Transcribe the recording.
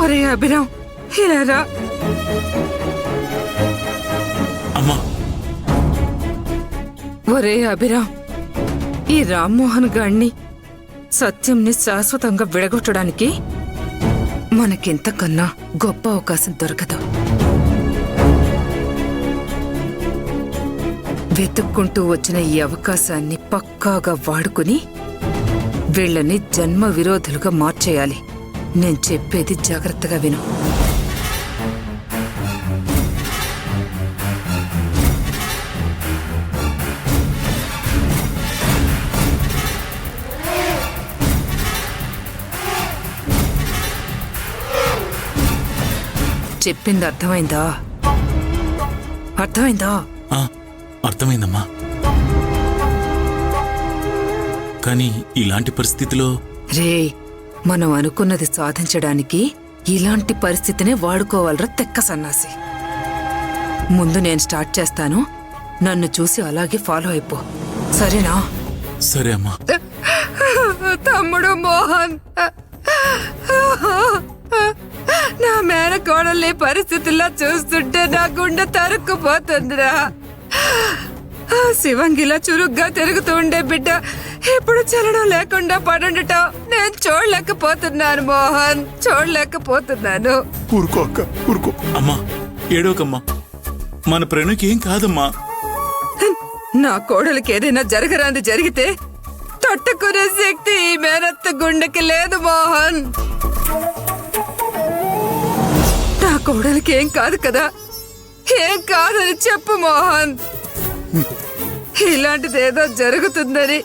ఒరే అభిరామ్, ఇలా రా. అమ్మా. ఒరే అభిరామ్, ఈ రామ్మోహన్ గాడిని సత్యంని శాశ్వతంగా విడగొట్టడానికి మనకింతకన్నా గొప్ప అవకాశం దొరకదు. వెతుక్కుంటూ వచ్చిన ఈ అవకాశాన్ని పక్కాగా వాడుకుని వీళ్ళని జన్మ విరోధులుగా మార్చేయాలి. నేను చెప్పేది జాగ్రత్తగా విను. చెప్పింది అర్థమైందా? అర్థమైందా? అర్థమైందమ్మా. కానీ ఇలాంటి పరిస్థితిలో రే, మనం అనుకున్నది సాధించడానికి ఇలాంటి పరిస్థితినే వాడుకోవాలరా తెక్క సన్నాసి. ముందు నేను స్టార్ట్ చేస్తాను, నన్ను చూసి అలాగే ఫాలో అయిపో, సరేనా? సరే అమ్మా. తమ్ముడు మోహన్, నా మేనకోడల్ని పరిస్థితుల్లో చూస్తుంటే నా గుండె తరుక్కుపోతుందిరా. శివంగిలా చురుగ్గా తిరుగుతూ ఉండే బిడ్డ ఇప్పుడు చలనం లేకుండా పడుండటం నేను చూడలేకపోతున్నాను మోహన్, చూడలేకపోతున్నాను. ఊరుకో అక్క, ఊరుకో. అమ్మా ఏడోకమ్మా, మన ప్రేణుకి ఏం కాదమ్మా. నా కోడలికి ఏదైనా జరగరాంది జరిగితే తట్టుకునే శక్తి ఈ మేనత్త గుండెకి లేదు మోహన్. నా కోడలికి ఏం కాదు కదా, ఏం కాదని చెప్పు మోహన్. ఇలాంటిదేదో జరుగుతుందని